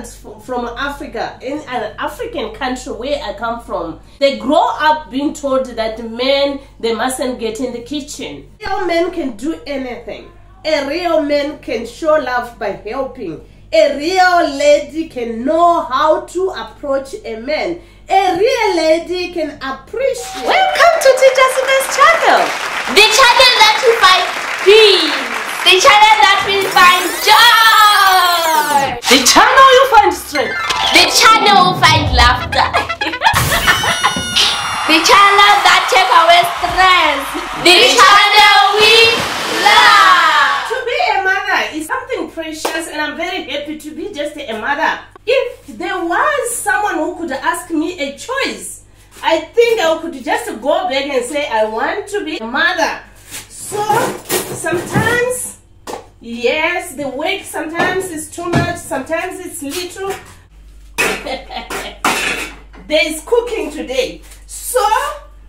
husbands from Africa, in an African country where I come from, they grow up being told that men, they mustn't get in the kitchen. Real men can do anything. A real man can show love by helping. A real lady can know how to approach a man. A real lady can appreciate. Welcome to Teacher's Best channel. The channel that will find peace. The channel that will find joy. The channel you find strength. The channel will find laughter. The channel that take away stress. The channel we love. To be a mother is something precious, and I'm very happy to be just a mother. If there was someone who could ask me a choice, I think I could just go back and say I want to be a mother. So sometimes, yes, the work sometimes is too much, sometimes it's little. There is cooking today. So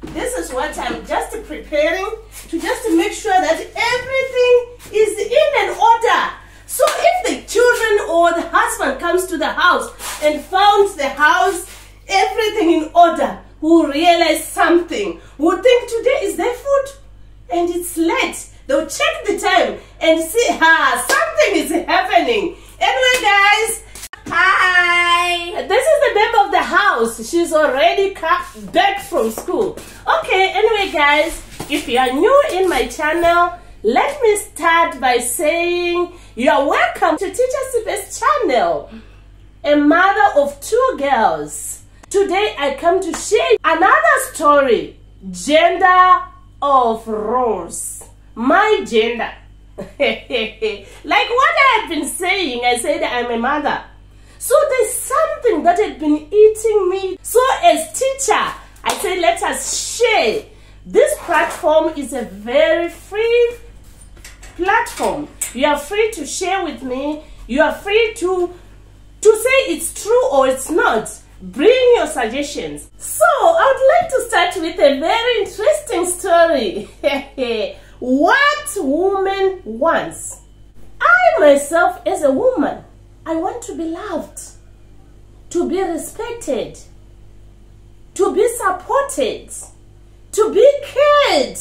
this is what I'm just preparing to just make sure that everything is in an order. So if the children or the husband comes to the house and found the house, everything in order, will realize something, will think today is their food and it's late. They'll check the time and see, something is happening. Anyway, guys, hi. This is the babe of the house. She's already back from school. Okay, anyway, guys, if you are new in my channel, let me start by saying you are welcome to Teacher's Best channel. A mother of 2 girls. Today I come to share another story. Gender of roles. My gender. Like what I have been saying, I said I'm a mother. So there's something that had been eating me. So as teacher, I said let us share. This platform is a very free platform. You are free to share with me. You are free to say it's true or it's not. Bring your suggestions. So I would like to start with a very interesting story. What woman wants? I myself as a woman, I want to be loved, to be respected, to be supported, to be cared.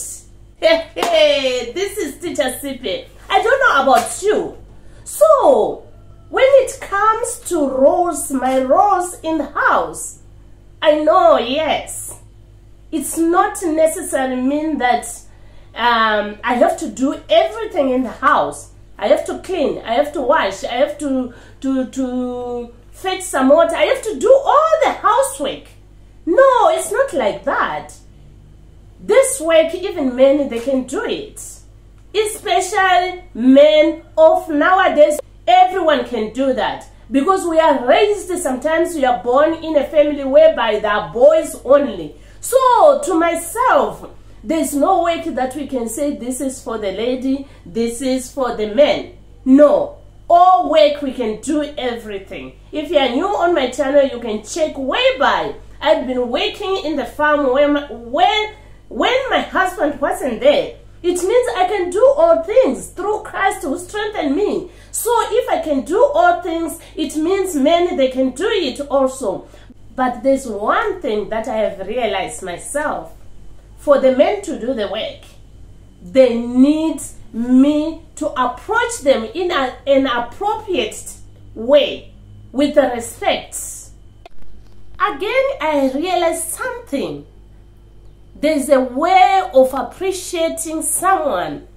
This is Teacher Sipe. I don't know about you. So, when it comes to roles, my roles in the house, I know, yes, it's not necessarily mean that I have to do everything in the house. I have to clean, I have to wash, I have to fetch some water, I have to do all the housework. No, it's not like that. This work, even men, they can do it. Especially men of nowadays, everyone can do that. Because we are raised, sometimes we are born in a family whereby there are boys only. So, to myself, there's no work that we can say this is for the lady, this is for the man. No. All work, we can do everything. If you are new on my channel, you can check whereby I've been working in the farm when my husband wasn't there. It means I can do all things through Christ who strengthened me. So if I can do all things, it means men, they can do it also. But there's one thing that I have realized myself. For the men to do the work, they need me to approach them in an appropriate way, with respect. Again, I realized something. There's a way of appreciating someone.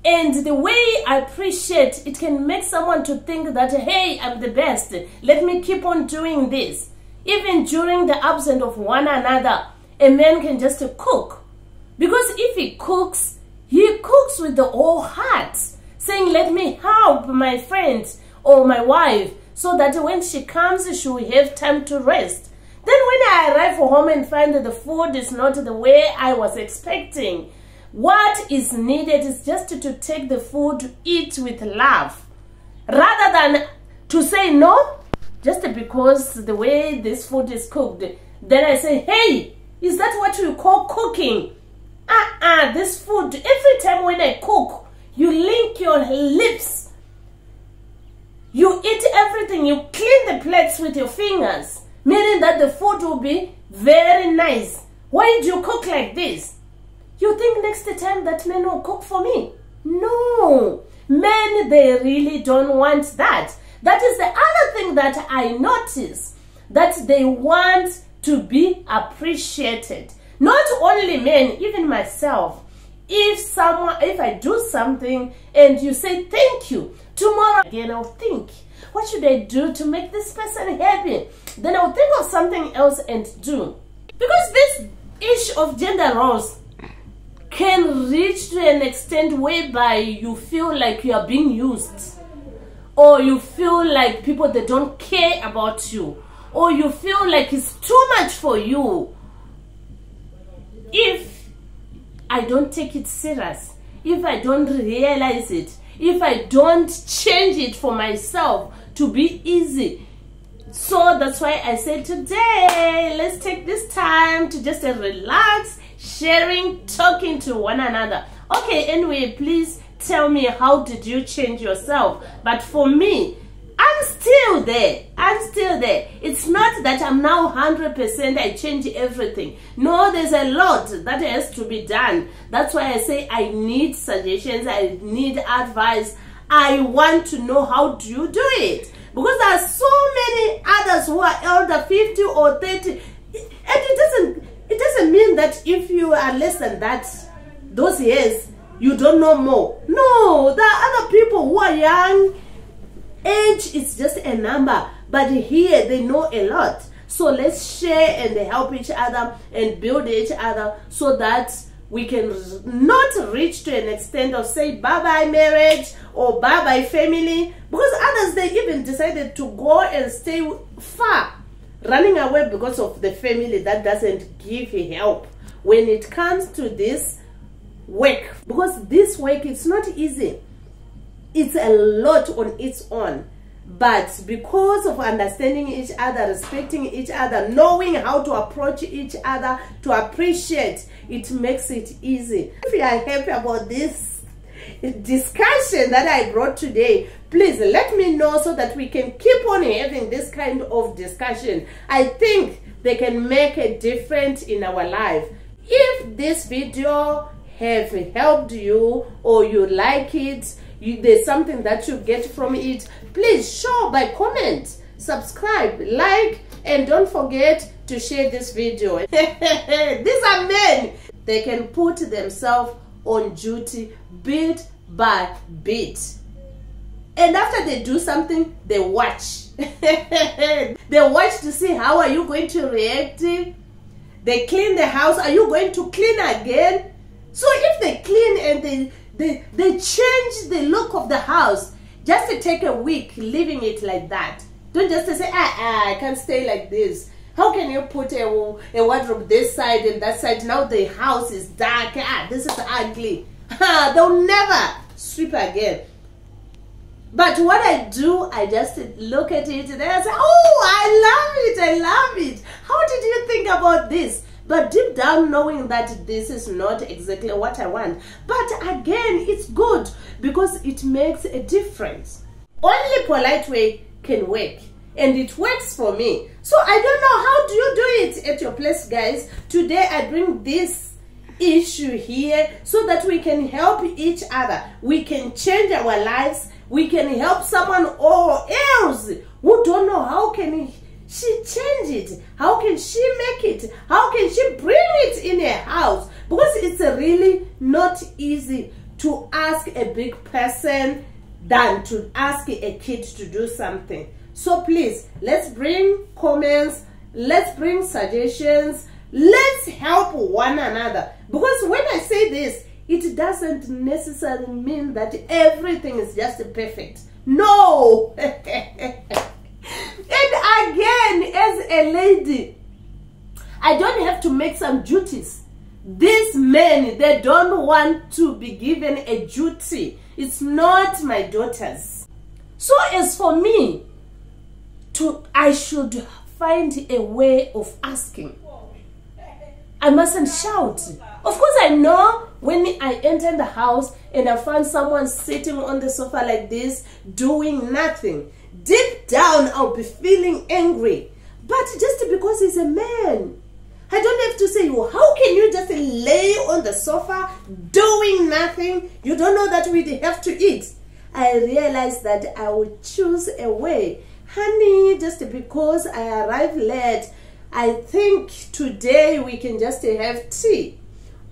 And the way I appreciate, it can make someone to think that, hey, I'm the best. Let me keep on doing this. Even during the absence of one another, a man can just cook. Because if he cooks with the whole heart, saying, let me help my friend or my wife, so that when she comes, she will have time to rest. Then when I arrive home and find that the food is not the way I was expecting, what is needed is just to take the food to eat with love. Rather than to say no, just because the way this food is cooked. Then I say, hey, is that what you call cooking? This food, every time when I cook, you link your lips. You eat everything, you clean the plates with your fingers, meaning that the food will be very nice. Why do you cook like this? You think next time that men will cook for me? No. Men, they really don't want that. That is the other thing that I notice, that they want to be appreciated. Not only men, even myself. If I do something and you say thank you, tomorrow again I'll think, what should I do to make this person happy? Then I'll think of something else and do. Because this issue of gender roles can reach to an extent whereby you feel like you are being used, or you feel like people, they don't care about you, or you feel like it's too much for you. If I don't take it serious, if I don't realize it, if I don't change it for myself to be easy. So that's why I said today, let's take this time to just relax, sharing, talking to one another. Okay, anyway, please tell me, how did you change yourself? But for me, I'm still there. I'm still there. It's not that I'm now 100%, I change everything. No, there's a lot that has to be done. That's why I say I need suggestions, I need advice. I want to know, how do you do it? Because there are so many others who are elder, 50 or 30. And it doesn't mean that if you are less than that, those years, you don't know more. No, there are other people who are young. Age is just a number, but here they know a lot. So let's share and help each other and build each other, so that we can not reach to an extent of say bye-bye marriage or bye-bye family. Because others, they even decided to go and stay far, running away because of the family that doesn't give you help when it comes to this work. Because this work, it's not easy. It's a lot on its own. But because of understanding each other, respecting each other, knowing how to approach each other, to appreciate, it makes it easy. If you are happy about this discussion that I brought today, please let me know, so that we can keep on having this kind of discussion. I think they can make a difference in our life. If this video have helped you, or you like it, there's something that you get from it, please show by comment, subscribe, like, and don't forget to share this video. These are men. They can put themselves on duty bit by bit. And after they do something, they watch. They watch to see how are you going to react. They clean the house. Are you going to clean again? So if they clean and they change the look of the house, just to take a week leaving it like that. Don't just say, I can't stay like this. How can you put a wardrobe this side and that side? Now the house is dark. This is ugly. They'll never sweep again. But what I do, I just look at it and I say, oh, I love it. How did you think about this? But deep down, knowing that this is not exactly what I want. But again, it's good because it makes a difference. Only polite way can work. And it works for me. So I don't know, how do you do it at your place, guys? Today I bring this issue here so that we can help each other. We can change our lives. We can help someone or else who don't know how can she change it? How can she make it? How can she bring it in her house? Because it's really not easy to ask a big person than to ask a kid to do something. So please, let's bring comments, let's bring suggestions, let's help one another. Because when I say this, it doesn't necessarily mean that everything is just perfect. No! And again, as a lady, I don't have to make some duties. These men, they don't want to be given a duty. It's not my daughters. So as for me, I should find a way of asking. I mustn't shout. Of course, I know when I enter the house and I find someone sitting on the sofa like this, doing nothing, deep down I'll be feeling angry. But just because he's a man, I don't have to say, well, how can you just lay on the sofa doing nothing? You don't know that we have to eat. I realized that I would choose a way. Honey, just because I arrived late, I think today we can just have tea.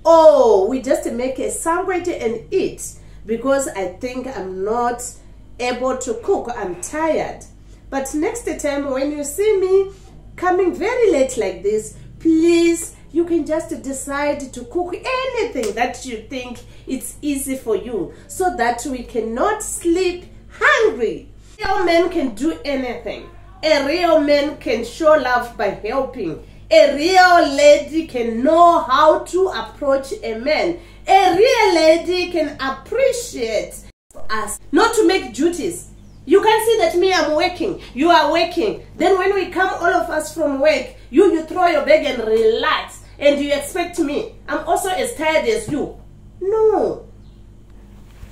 Or we just make a sandwich and eat, because I think I'm not able to cook. I'm tired. But next time when you see me coming very late like this, please, you can just decide to cook anything that you think it's easy for you, so that we cannot sleep hungry. A real man can do anything. A real man can show love by helping. A real lady can know how to approach a man. A real lady can appreciate us, not to make duties. You can see that me, I'm working, you are working. Then when we come, all of us from work, you throw your bag and relax, and you expect me, I'm also as tired as you. No.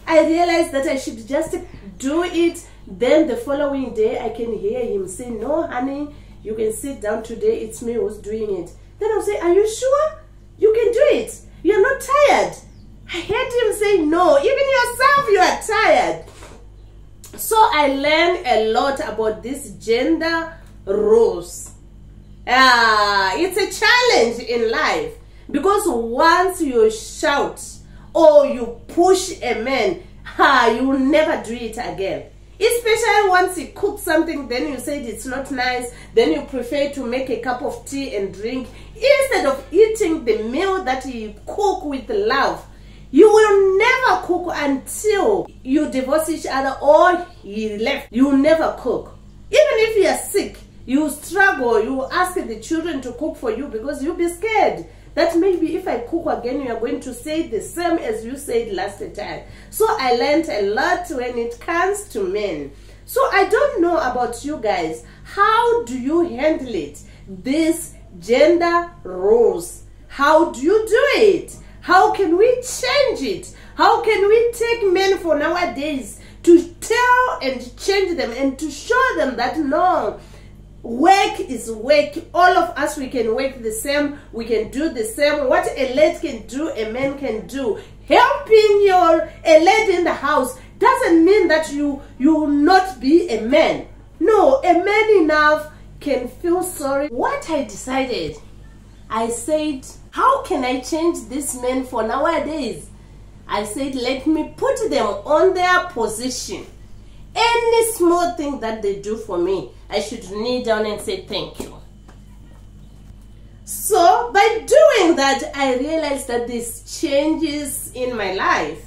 I realized that I should just do it. Then the following day, I can hear him say, no, honey, you can sit down today. It's me who's doing it. Then I'll say, are you sure? You can do it. You're not tired. I heard him say, no, even yourself, you are tired. So I learned a lot about this gender roles. It's a challenge in life, because once you shout or you push a man, you will never do it again. Especially once you cook something, then you said it's not nice, then you prefer to make a cup of tea and drink instead of eating the meal that you cook with love. You will never cook until you divorce each other or he left. You will never cook. Even if you are sick, you struggle, you ask the children to cook for you, because you'll be scared that maybe if I cook again, you are going to say the same as you said last time. So I learned a lot when it comes to men. So I don't know about you guys. How do you handle it? These gender roles. How do you do it? How can we change it? How can we take men for nowadays to tell and change them and to show them that no, work is work. All of us, we can work the same. We can do the same. What a lady can do, a man can do. Helping a lady in the house doesn't mean that you will not be a man. No, a man enough can feel sorry. What I decided, I said, how can I change this men for nowadays? I said, let me put them on their position. Any small thing that they do for me, I should kneel down and say thank you. So by doing that, I realized that there's changes in my life.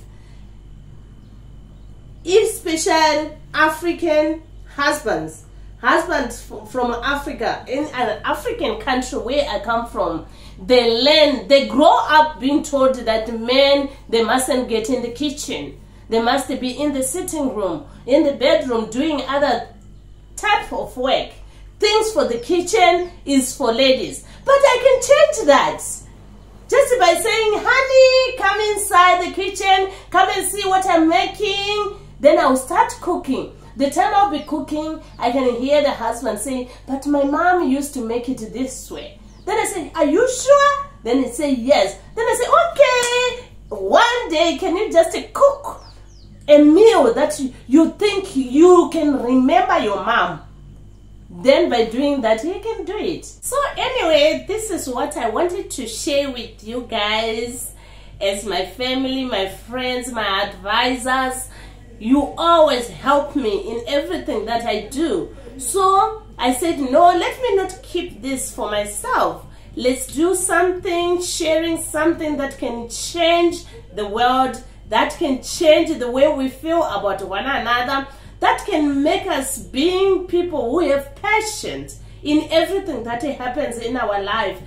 Especially African husbands from Africa, in an African country where I come from, they grow up being told that men, they mustn't get in the kitchen. They must be in the sitting room, in the bedroom, doing other type of work. Things for the kitchen is for ladies. But I can change that. Just by saying, honey, come inside the kitchen, come and see what I'm making. Then I'll start cooking. The time I'll be cooking, I can hear the husband saying, but my mom used to make it this way. Then I say, are you sure? Then he say, yes. Then I say, okay, one day can you just cook a meal that you think you can remember your mom? Then by doing that, you can do it. So anyway, this is what I wanted to share with you guys as my family, my friends, my advisors. You always help me in everything that I do. So I said, no, let me not keep this for myself. Let's do something, sharing something that can change the world, that can change the way we feel about one another, that can make us being people who have passion in everything that happens in our life.